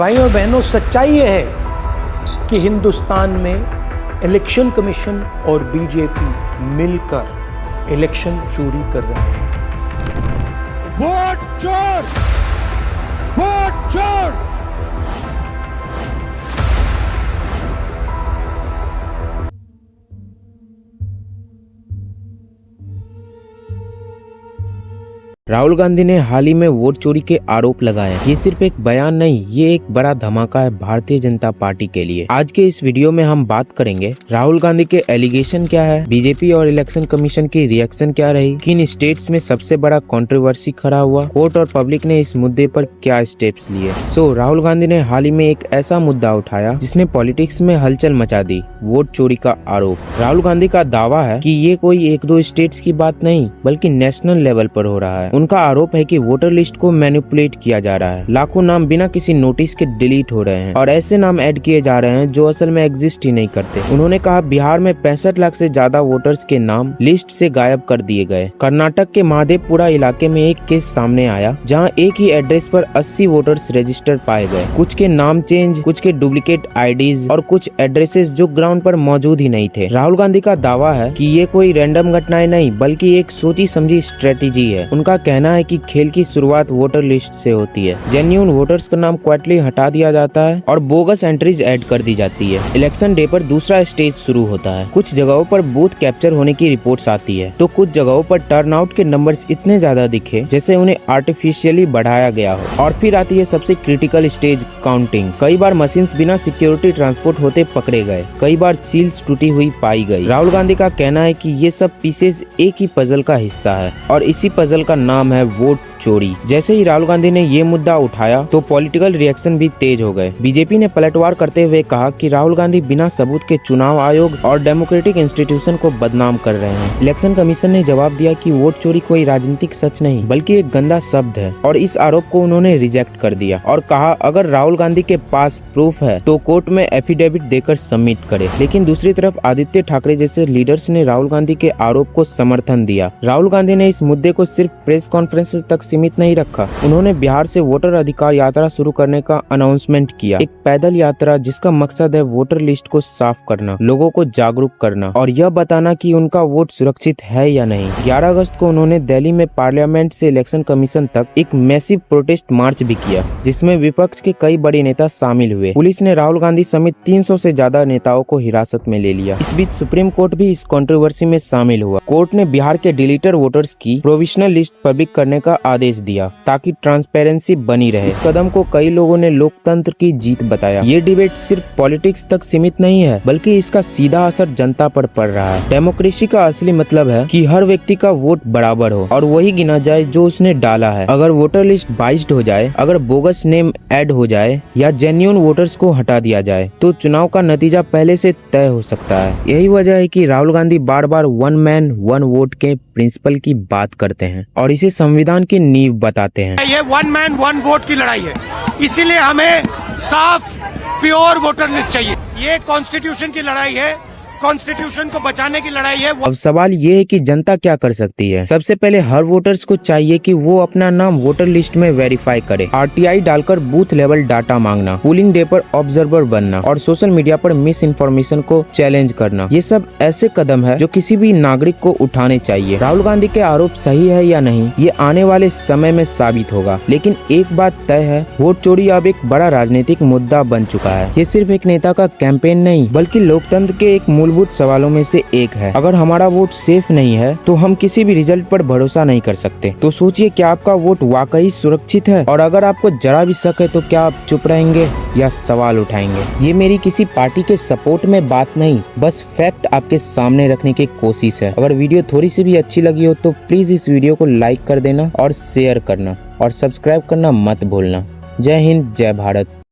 भाइयों और बहनों, सच्चाई यह है कि हिंदुस्तान में इलेक्शन कमीशन और बीजेपी मिलकर इलेक्शन चोरी कर रहे हैं। वोट चोर, वोट चोर। राहुल गांधी ने हाल ही में वोट चोरी के आरोप लगाए। ये सिर्फ एक बयान नहीं, ये एक बड़ा धमाका है भारतीय जनता पार्टी के लिए। आज के इस वीडियो में हम बात करेंगे राहुल गांधी के एलिगेशन क्या है, बीजेपी और इलेक्शन कमीशन की रिएक्शन क्या रही, किन स्टेट्स में सबसे बड़ा कंट्रोवर्सी खड़ा हुआ, कोर्ट और पब्लिक ने इस मुद्दे पर क्या स्टेप्स लिए। राहुल गांधी ने हाल ही में एक ऐसा मुद्दा उठाया जिसने पॉलिटिक्स में हलचल मचा दी, वोट चोरी का आरोप। राहुल गांधी का दावा है कि ये कोई एक दो स्टेट्स की बात नहीं बल्कि नेशनल लेवल पर हो रहा है। उनका आरोप है कि वोटर लिस्ट को मैनिपुलेट किया जा रहा है, लाखों नाम बिना किसी नोटिस के डिलीट हो रहे हैं और ऐसे नाम ऐड किए जा रहे हैं जो असल में एग्जिस्ट ही नहीं करते। उन्होंने कहा बिहार में 65 लाख से ज्यादा वोटर्स के नाम लिस्ट से गायब कर दिए गए। कर्नाटक के महादेवपुरा इलाके में एक केस सामने आया जहां एक ही एड्रेस पर 80 वोटर्स रजिस्टर पाए गए। कुछ के नाम चेंज, कुछ के डुप्लीकेट आईडीज और कुछ एड्रेसेस जो ग्राउंड पर मौजूद ही नहीं थे। राहुल गांधी का दावा है कि ये कोई रैंडम घटनाएं नहीं बल्कि एक सोची समझी स्ट्रेटेजी है। उनका कहना है कि खेल की शुरुआत वोटर लिस्ट से होती है, जेन्युइन वोटर्स का नाम क्वाइटली हटा दिया जाता है और बोगस एंट्रीज ऐड कर दी जाती है। इलेक्शन डे पर दूसरा स्टेज शुरू होता है। कुछ जगहों पर बूथ कैप्चर होने की रिपोर्ट्स आती है तो कुछ जगहों पर टर्नआउट के नंबर्स इतने ज्यादा दिखे जैसे उन्हें आर्टिफिशियली बढ़ाया गया हो। और फिर आती है सबसे क्रिटिकल स्टेज, काउंटिंग। कई बार मशीन्स बिना सिक्योरिटी ट्रांसपोर्ट होते पकड़े गए, कई बार सील्स टूटी हुई पाई गई। राहुल गांधी का कहना है कि ये सब पीसेस एक ही पजल का हिस्सा है और इसी पजल का नाम है वोट चोरी। जैसे ही राहुल गांधी ने ये मुद्दा उठाया तो पॉलिटिकल रिएक्शन भी तेज हो गए। बीजेपी ने पलटवार करते हुए कहा कि राहुल गांधी बिना सबूत के चुनाव आयोग और डेमोक्रेटिक इंस्टीट्यूशन को बदनाम कर रहे हैं। इलेक्शन कमीशन ने जवाब दिया कि वोट चोरी कोई राजनीतिक सच नहीं बल्कि एक गंदा शब्द है और इस आरोप को उन्होंने रिजेक्ट कर दिया और कहा अगर राहुल गांधी के पास प्रूफ है तो कोर्ट में एफिडेविट देकर सबमिट करे। लेकिन दूसरी तरफ आदित्य ठाकरे जैसे लीडर्स ने राहुल गांधी के आरोप को समर्थन दिया। राहुल गांधी ने इस मुद्दे को सिर्फ प्रेस कॉन्फ्रेंस तक सीमित नहीं रखा। उन्होंने बिहार से वोटर अधिकार यात्रा शुरू करने का अनाउंसमेंट किया, एक पैदल यात्रा जिसका मकसद है वोटर लिस्ट को साफ करना, लोगों को जागरूक करना और यह बताना कि उनका वोट सुरक्षित है या नहीं। 11 अगस्त को उन्होंने दिल्ली में पार्लियामेंट से इलेक्शन कमीशन तक एक मैसिव प्रोटेस्ट मार्च भी किया जिसमें विपक्ष के कई बड़े नेता शामिल हुए। पुलिस ने राहुल गांधी समेत 300 से ज्यादा नेताओं को हिरासत में ले लिया। इस बीच सुप्रीम कोर्ट भी इस कंट्रोवर्सी में शामिल हुआ। कोर्ट ने बिहार के डिलीटर वोटर्स की प्रोविजनल लिस्ट पब्लिक करने का आदेश दिया ताकि ट्रांसपेरेंसी बनी रहे। इस कदम को कई लोगों ने लोकतंत्र की जीत बताया। ये डिबेट सिर्फ पॉलिटिक्स तक सीमित नहीं है बल्कि इसका सीधा असर जनता पर पड़ रहा है। डेमोक्रेसी का असली मतलब है कि हर व्यक्ति का वोट बराबर हो और वही गिना जाए जो उसने डाला है। अगर वोटर लिस्ट बाइस्ड हो जाए, अगर बोगस नेम ऐड हो जाए या जेन्युइन वोटर्स को हटा दिया जाए तो चुनाव का नतीजा पहले से तय हो सकता है। यही वजह है कि राहुल गांधी बार बार वन मैन वन वोट के प्रिंसिपल की बात करते हैं और इसे संविधान की नींव बताते हैं। ये वन मैन वन वोट की लड़ाई है, इसीलिए हमें साफ प्योर वोटर लिस्ट चाहिए। ये कॉन्स्टिट्यूशन की लड़ाई है, कॉन्स्टिट्यूशन को बचाने की लड़ाई है। अब सवाल ये है कि जनता क्या कर सकती है। सबसे पहले हर वोटर्स को चाहिए कि वो अपना नाम वोटर लिस्ट में वेरीफाई करे, आरटीआई डालकर बूथ लेवल डाटा मांगना, पोलिंग डे पर ऑब्जर्वर बनना और सोशल मीडिया पर मिस इन्फॉर्मेशन को चैलेंज करना। ये सब ऐसे कदम है जो किसी भी नागरिक को उठाने चाहिए। राहुल गांधी के आरोप सही है या नहीं ये आने वाले समय में साबित होगा, लेकिन एक बात तय है, वोट चोरी अब एक बड़ा राजनीतिक मुद्दा बन चुका है। ये सिर्फ एक नेता का कैंपेन नहीं बल्कि लोकतंत्र के एक मूलभूत सवालों में से एक है। अगर हमारा वोट सेफ नहीं है तो हम किसी भी रिजल्ट पर भरोसा नहीं कर सकते। तो सोचिए क्या आपका वोट वाकई सुरक्षित है, और अगर आपको जरा भी शक है तो क्या आप चुप रहेंगे या सवाल उठाएंगे। ये मेरी किसी पार्टी के सपोर्ट में बात नहीं, बस फैक्ट आपके सामने रखने की कोशिश है। अगर वीडियो थोड़ी सी भी अच्छी लगी हो तो प्लीज इस वीडियो को लाइक कर देना और शेयर करना और सब्सक्राइब करना मत भूलना। जय हिंद, जय भारत।